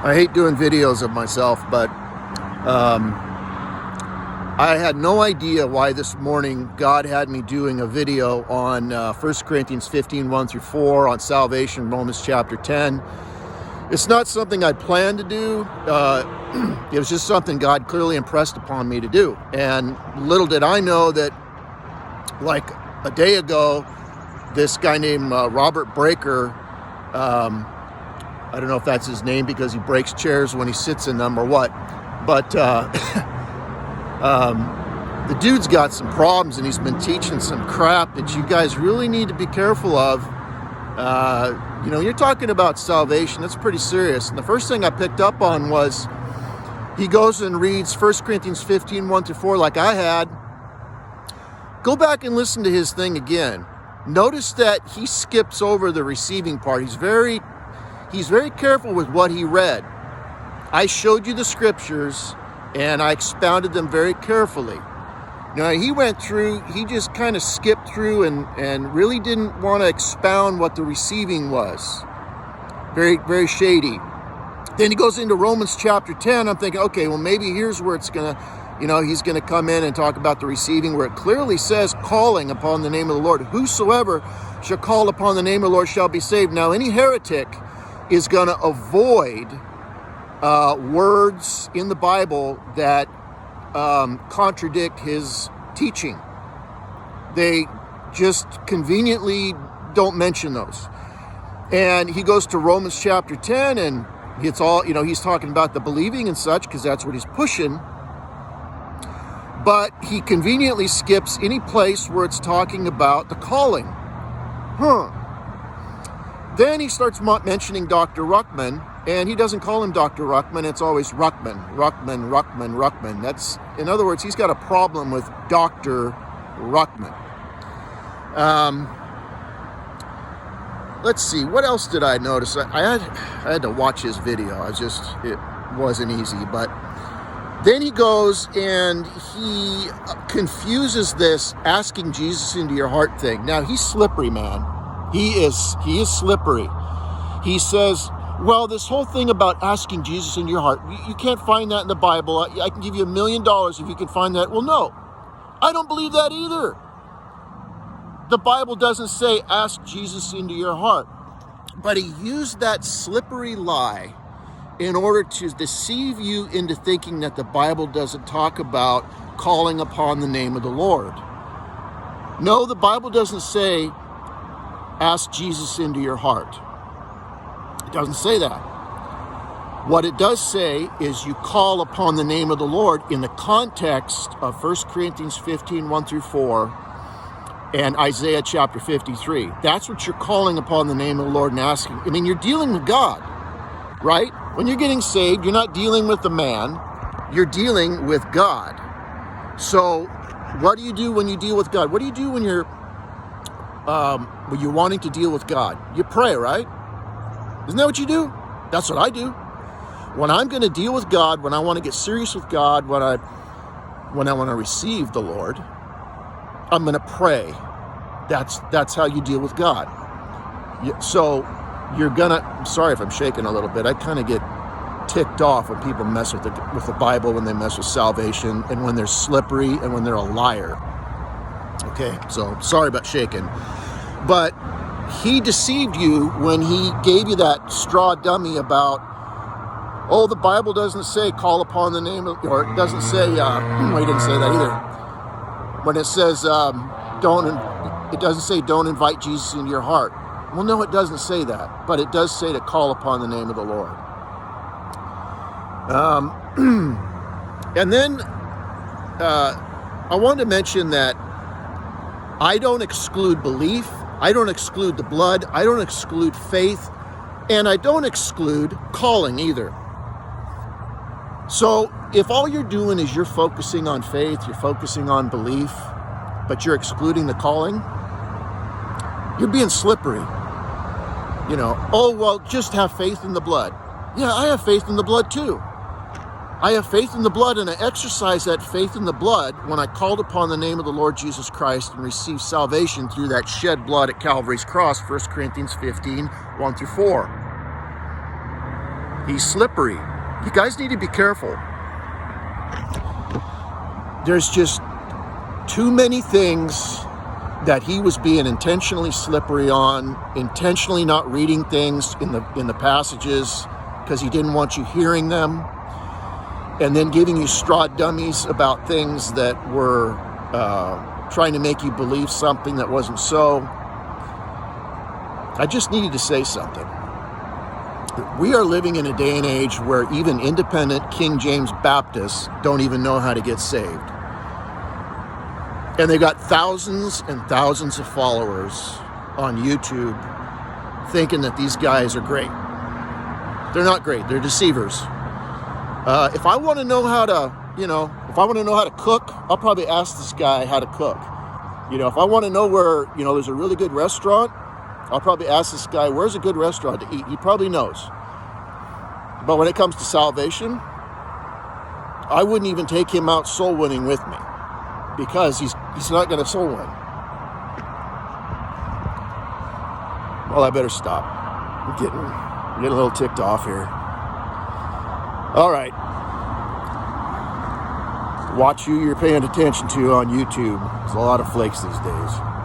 I hate doing videos of myself, but I had no idea why this morning God had me doing a video on 1 Corinthians 15, 1 through 4, on salvation, Romans chapter 10. It's not something I'd planned to do. It was just something God clearly impressed upon me to do. And little did I know that, like a day ago, this guy named Robert Breaker, I don't know if that's his name because he breaks chairs when he sits in them or what, but the dude's got some problems and he's been teaching some crap that you guys really need to be careful of. You're talking about salvation. That's pretty serious. And the first thing I picked up on was he goes and reads 1 Corinthians 15, 1 through 4 like I had. Go back and listen to his thing again. Notice that he skips over the receiving part. He's very careful with what he read. I showed you the scriptures and I expounded them very carefully. Now he went through, he just kind of skipped through and really didn't want to expound what the receiving was. Very, very shady. Then he goes into Romans chapter 10. I'm thinking, okay, well maybe here's where it's gonna, he's gonna come in and talk about the receiving, where it clearly says calling upon the name of the Lord. Whosoever shall call upon the name of the Lord shall be saved. Now any heretic is going to avoid words in the Bible that contradict his teaching. They just conveniently don't mention those. And he goes to Romans chapter 10 and it's all, he's talking about the believing and such because that's what he's pushing. But he conveniently skips any place where it's talking about the calling. Then he starts mentioning Dr. Ruckman, and he doesn't call him Dr. Ruckman. It's always Ruckman. That's, in other words, he's got a problem with Dr. Ruckman. Let's see, what else did I notice? I had to watch his video. It wasn't easy. But then he goes and he confuses this asking Jesus into your heart thing. Now, he's slippery, man. He is slippery. He says, well, this whole thing about asking Jesus in your heart, you can't find that in the Bible. I can give you $1 million if you can find that. Well, no, I don't believe that either. The Bible doesn't say ask Jesus into your heart. But he used that slippery lie in order to deceive you into thinking that the Bible doesn't talk about calling upon the name of the Lord. No, the Bible doesn't say ask Jesus into your heart. It doesn't say that. What it does say is you call upon the name of the Lord in the context of 1 Corinthians 15, 1 through 4, and Isaiah chapter 53. That's what you're calling upon the name of the Lord and asking. I mean, you're dealing with God, right? When you're getting saved, you're not dealing with the man, you're dealing with God. So what do you do when you deal with God? What do you do when you're wanting to deal with God? You pray, right? Isn't that what you do? That's what I do. When I'm going to deal with God, when I want to get serious with God, when I want to receive the Lord, I'm going to pray. That's how you deal with God. So you're going to, I'm sorry if I'm shaking a little bit. I kind of get ticked off when people mess with the Bible, when they mess with salvation, and when they're slippery and when they're a liar. Okay, so sorry about shaking. But he deceived you when he gave you that straw dummy about, oh, the Bible doesn't say call upon the name of, or it doesn't say, well, he didn't say that either. When it says, it doesn't say don't invite Jesus into your heart. Well, no, it doesn't say that, but it does say to call upon the name of the Lord. And then I wanted to mention that I don't exclude belief, I don't exclude the blood, I don't exclude faith, and I don't exclude calling either. So if all you're doing is you're focusing on faith, you're focusing on belief, but you're excluding the calling, you're being slippery. Oh, well, just have faith in the blood. Yeah, I have faith in the blood too. I have faith in the blood, and I exercise that faith in the blood when I called upon the name of the Lord Jesus Christ and received salvation through that shed blood at Calvary's cross, 1 Corinthians 15, 1 through 4. He's slippery. You guys need to be careful. There's just too many things that he was being intentionally slippery on, intentionally not reading things in the passages because he didn't want you hearing them, and then giving you straw dummies about things that were trying to make you believe something that wasn't so. I just needed to say something. We are living in a day and age where even independent King James Baptists don't even know how to get saved. And they got thousands and thousands of followers on YouTube thinking that these guys are great. They're not great. They're deceivers. If I want to know how to, if I want to know how to cook, I'll probably ask this guy how to cook. If I want to know where, there's a really good restaurant, I'll probably ask this guy, where's a good restaurant to eat? He probably knows. But when it comes to salvation, I wouldn't even take him out soul winning with me, because he's not going to soul win. Well, I better stop. I'm getting a little ticked off here. All right. Watch who you're paying attention to on YouTube. There's a lot of flakes these days.